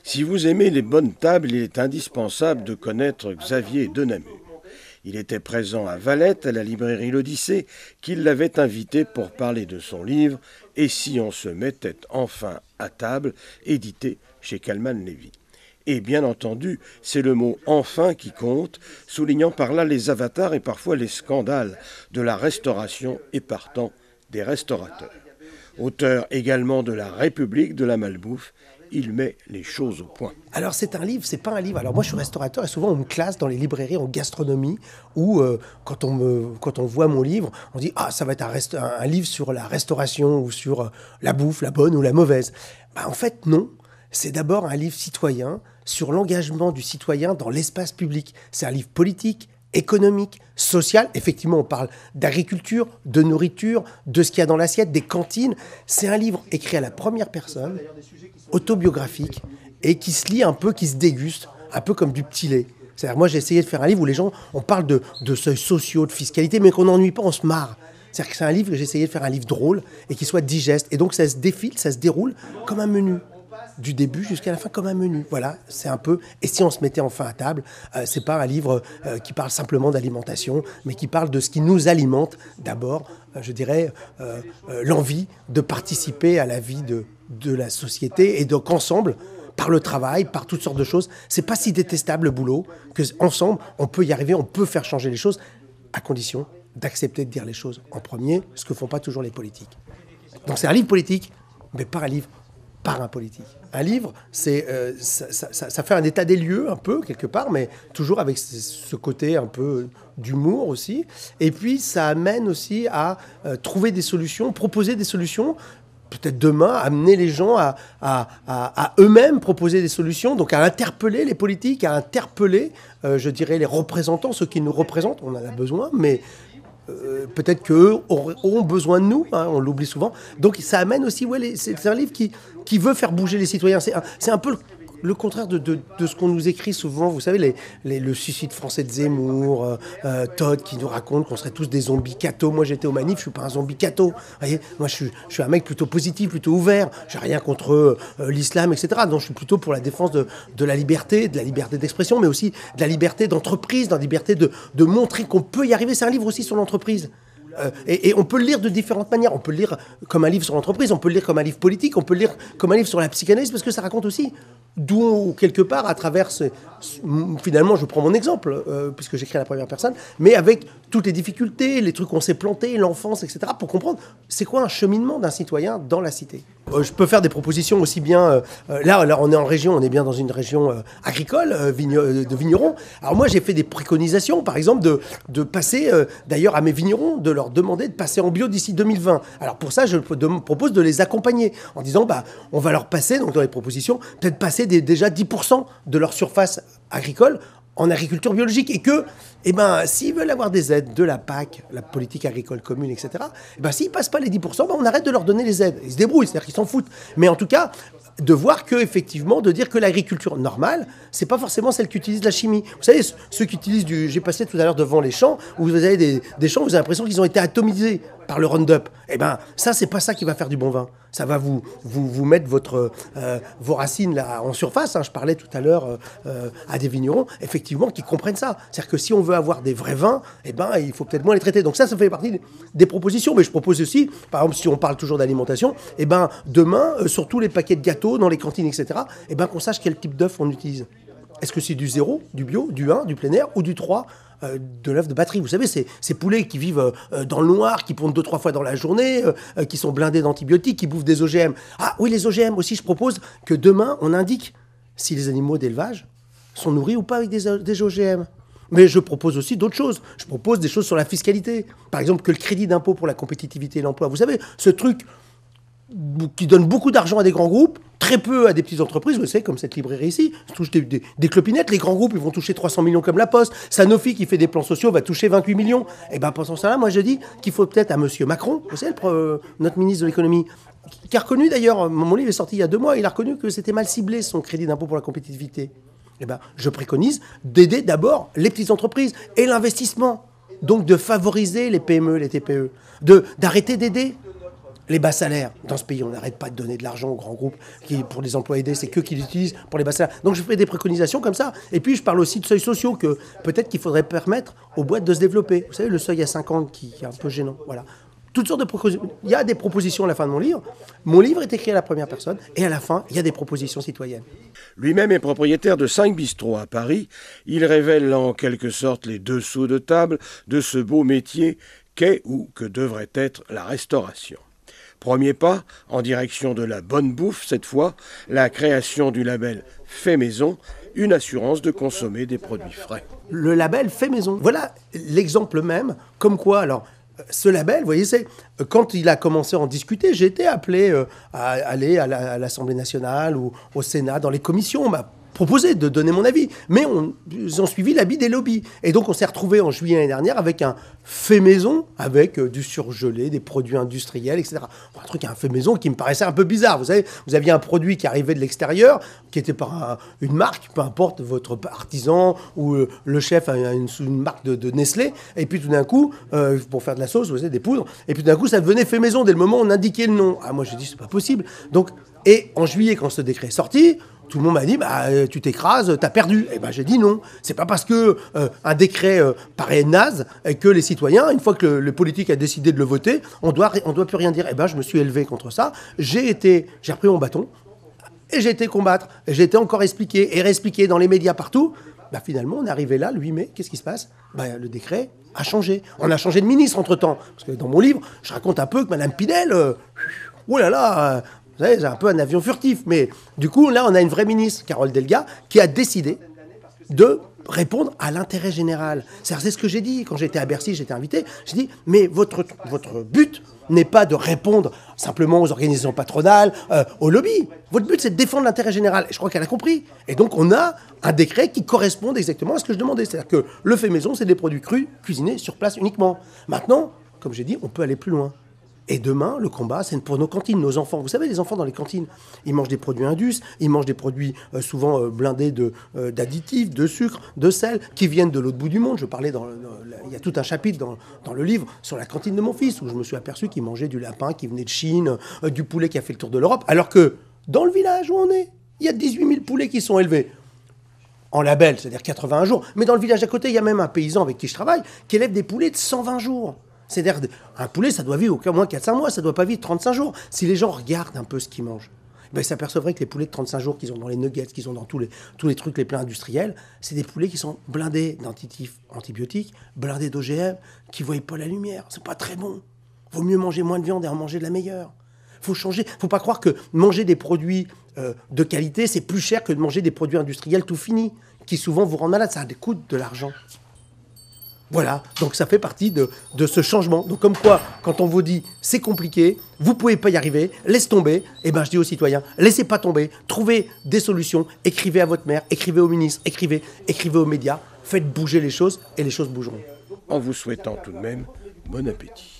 Si vous aimez les bonnes tables, il est indispensable de connaître Xavier de Namur. Il était présent à Valette, à la librairie L'Odyssée, qui l'avait invité pour parler de son livre « Et si on se mettait enfin à table », édité chez Calman Lévy. Et bien entendu, c'est le mot « enfin » qui compte, soulignant par là les avatars et parfois les scandales de la restauration et partant des restaurateurs. Auteur également de La République de la malbouffe, il met les choses au point. Alors c'est un livre, c'est pas un livre. Alors moi je suis restaurateur et souvent on me classe dans les librairies en gastronomie où quand on voit mon livre, on dit ah ça va être un livre sur la restauration ou sur la bouffe, la bonne ou la mauvaise. En fait non, c'est d'abord un livre citoyen sur l'engagement du citoyen dans l'espace public. C'est un livre politique, économique, social. Effectivement, on parle d'agriculture, de nourriture, de ce qu'il y a dans l'assiette, des cantines. C'est un livre écrit à la première personne, autobiographique, et qui se lit un peu, qui se déguste, un peu comme du petit lait. C'est-à-dire, moi, j'ai essayé de faire un livre où les gens, on parle de seuils sociaux, de fiscalité, mais qu'on n'ennuie pas, on se marre. C'est-à-dire que c'est un livre que j'ai essayé de faire un livre drôle et qui soit digeste. Et donc, ça se défile, ça se déroule comme un menu. Du début jusqu'à la fin comme un menu. Voilà, c'est un peu... Et si on se mettait enfin à table, c'est pas un livre qui parle simplement d'alimentation, mais qui parle de ce qui nous alimente. D'abord, je dirais, l'envie de participer à la vie de la société et donc ensemble, par le travail, par toutes sortes de choses. C'est pas si détestable le boulot que ensemble, on peut y arriver, on peut faire changer les choses, à condition d'accepter de dire les choses en premier, ce que font pas toujours les politiques. Donc c'est un livre politique, mais pas un livre par un politique. Un livre, c'est, ça fait un état des lieux un peu, quelque part, mais toujours avec ce côté un peu d'humour aussi. Et puis, ça amène aussi à trouver des solutions, proposer des solutions, peut-être demain, amener les gens à eux-mêmes proposer des solutions, donc à interpeller les politiques, à interpeller, je dirais, les représentants, ceux qui nous représentent, on en a besoin, mais... peut-être qu'eux auront besoin de nous, hein, on l'oublie souvent. Donc ça amène aussi, c'est un livre qui veut faire bouger les citoyens. C'est un peu le contraire de ce qu'on nous écrit souvent. Vous savez, le suicide français de Zemmour, Todd qui nous raconte qu'on serait tous des zombies cathos. Moi j'étais au manif, je suis pas un zombie catho. Vous voyez, moi je suis un mec plutôt positif, plutôt ouvert. J'ai rien contre l'islam, etc. Donc je suis plutôt pour la défense de la liberté d'expression, mais aussi de la liberté d'entreprise, de la liberté de montrer qu'on peut y arriver. C'est un livre aussi sur l'entreprise. Et on peut le lire de différentes manières. On peut le lire comme un livre sur l'entreprise, on peut le lire comme un livre politique, on peut le lire comme un livre sur la psychanalyse, parce que ça raconte aussi d'où, quelque part, à travers... finalement, je prends mon exemple, puisque j'écris à la première personne, mais avec toutes les difficultés, les trucs qu'on s'est plantés, l'enfance, etc., pour comprendre c'est quoi un cheminement d'un citoyen dans la cité. Je peux faire des propositions aussi bien... Là, on est en région, on est bien dans une région agricole, de vignerons. Alors moi, j'ai fait des préconisations, par exemple, de passer, d'ailleurs, à mes vignerons, de leur demander de passer en bio d'ici 2020. Alors pour ça, je propose de les accompagner en disant, on va leur passer, donc dans les propositions, peut-être passer déjà 10% de leur surface agricole en agriculture biologique, et que, s'ils veulent avoir des aides de la PAC, la politique agricole commune, etc., s'ils passent pas les 10%, on arrête de leur donner les aides. Ils se débrouillent, c'est-à-dire qu'ils s'en foutent. Mais en tout cas, de voir que, effectivement, de dire que l'agriculture normale, c'est pas forcément celle qui utilise la chimie. Vous savez, ceux qui utilisent j'ai passé tout à l'heure devant les champs, où vous avez des champs, vous avez l'impression qu'ils ont été atomisés par le Roundup. Ça, c'est pas ça qui va faire du bon vin. Ça va vous mettre vos racines là en surface. Hein. Je parlais tout à l'heure à des vignerons, effectivement, qui comprennent ça. C'est-à-dire que si on veut avoir des vrais vins, il faut peut-être moins les traiter. Donc ça fait partie des propositions. Mais je propose aussi, par exemple, si on parle toujours d'alimentation, demain, sur tous les paquets de gâteaux, dans les cantines, etc., qu'on sache quel type d'œuf on utilise. Est-ce que c'est du 0, du bio, du 1, du plein air, ou du 3 de l'œuf de batterie? Vous savez, ces poulets qui vivent dans le noir, qui pondent 2-3 fois dans la journée, qui sont blindés d'antibiotiques, qui bouffent des OGM. Ah oui, les OGM aussi, je propose que demain, on indique si les animaux d'élevage sont nourris ou pas avec des OGM. Mais je propose aussi d'autres choses. Je propose des choses sur la fiscalité. Par exemple, que le crédit d'impôt pour la compétitivité et l'emploi. Vous savez, ce truc qui donne beaucoup d'argent à des grands groupes, très peu à des petites entreprises, vous savez, comme cette librairie ici, touche des clopinettes. Les grands groupes, ils vont toucher 300 millions comme la Poste. Sanofi, qui fait des plans sociaux, va toucher 28 millions. Pensant ça là, moi je dis qu'il faut peut-être à monsieur Macron, vous savez, notre ministre de l'économie, qui a reconnu d'ailleurs, mon livre est sorti il y a 2 mois, il a reconnu que c'était mal ciblé son crédit d'impôt pour la compétitivité. Je préconise d'aider d'abord les petites entreprises et l'investissement. Donc de favoriser les PME, les TPE. D'arrêter d'aider Les bas salaires, dans ce pays, on n'arrête pas de donner de l'argent aux grands groupes pour les emplois aidés, c'est qu'eux qui l'utilisent pour les bas salaires. Donc je fais des préconisations comme ça. Et puis je parle aussi de seuils sociaux, que peut-être qu'il faudrait permettre aux boîtes de se développer. Vous savez, le seuil à 50 qui est un peu gênant. Voilà. Toutes sortes de propositions. Il y a des propositions à la fin de mon livre. Mon livre est écrit à la première personne et à la fin, il y a des propositions citoyennes. Lui-même est propriétaire de 5 bistrots à Paris. Il révèle en quelque sorte les dessous de table de ce beau métier qu'est ou que devrait être la restauration. Premier pas, en direction de la bonne bouffe cette fois, la création du label Fait Maison, une assurance de consommer des produits frais. Le label Fait Maison, voilà l'exemple même, comme quoi, alors, ce label, vous voyez, c'est quand il a commencé à en discuter, j'ai été appelé à aller à l'Assemblée nationale ou au Sénat, dans les commissions. On m'a proposé de donner mon avis, mais ils ont suivi l'avis des lobbies. Et donc on s'est retrouvé en juillet l'année dernière avec un fait maison, avec du surgelé, des produits industriels, etc. Un truc, un fait maison qui me paraissait un peu bizarre. Vous savez, vous aviez un produit qui arrivait de l'extérieur, qui était par une marque, peu importe votre artisan ou le chef a une marque de Nestlé, et puis tout d'un coup, pour faire de la sauce, vous savez, des poudres, et puis tout d'un coup ça devenait fait maison dès le moment où on indiquait le nom. Ah, moi j'ai dit c'est pas possible. Donc, et en juillet, quand ce décret est sorti, tout le monde m'a dit, tu t'écrases, t'as perdu. Et j'ai dit non. C'est pas parce que un décret paraît naze que les citoyens, une fois que le politique a décidé de le voter, on doit plus rien dire. Je me suis élevé contre ça. J'ai repris mon bâton et j'ai été combattre. Et j'ai été encore expliqué et réexpliqué dans les médias partout. Finalement, on est arrivé là, le 8 mai. Qu'est-ce qui se passe ? Le décret a changé. On a changé de ministre entre-temps. Parce que dans mon livre, je raconte un peu que Mme Pinel, oh là là, vous savez, c'est un peu un avion furtif. Mais du coup, là, on a une vraie ministre, Carole Delga, qui a décidé de répondre à l'intérêt général. C'est ce que j'ai dit. Quand j'étais à Bercy, j'étais invité. J'ai dit, mais votre but n'est pas de répondre simplement aux organisations patronales, aux lobbies. Votre but, c'est de défendre l'intérêt général. Et je crois qu'elle a compris. Et donc, on a un décret qui correspond exactement à ce que je demandais. C'est-à-dire que le fait maison, c'est des produits crus, cuisinés sur place uniquement. Maintenant, comme j'ai dit, on peut aller plus loin. Et demain, le combat, c'est pour nos cantines, nos enfants. Vous savez, les enfants dans les cantines, ils mangent des produits indus, ils mangent des produits souvent blindés d'additifs, de sucre, de sel, qui viennent de l'autre bout du monde. Je parlais il y a tout un chapitre dans le livre sur la cantine de mon fils, où je me suis aperçu qu'il mangeait du lapin qui venait de Chine, du poulet qui a fait le tour de l'Europe, alors que dans le village où on est, il y a 18 000 poulets qui sont élevés. En label, c'est-à-dire 81 jours. Mais dans le village à côté, il y a même un paysan avec qui je travaille qui élève des poulets de 120 jours. C'est-à-dire, un poulet, ça doit vivre au moins 4-5 mois, ça ne doit pas vivre 35 jours. Si les gens regardent un peu ce qu'ils mangent, ils s'apercevraient que les poulets de 35 jours qu'ils ont dans les nuggets, qu'ils ont dans tous les trucs, les plats industriels, c'est des poulets qui sont blindés d'additifs antibiotiques, blindés d'OGM, qui ne voient pas la lumière. C'est pas très bon. Vaut mieux manger moins de viande et en manger de la meilleure. Faut changer. Faut pas croire que manger des produits de qualité, c'est plus cher que de manger des produits industriels tout finis, qui souvent vous rendent malade. Ça coûte de l'argent. Voilà, donc ça fait partie de ce changement. Donc comme quoi, quand on vous dit c'est compliqué, vous pouvez pas y arriver, laisse tomber, je dis aux citoyens, laissez pas tomber, trouvez des solutions, écrivez à votre maire, écrivez au ministre, écrivez aux médias, faites bouger les choses et les choses bougeront. En vous souhaitant tout de même bon appétit.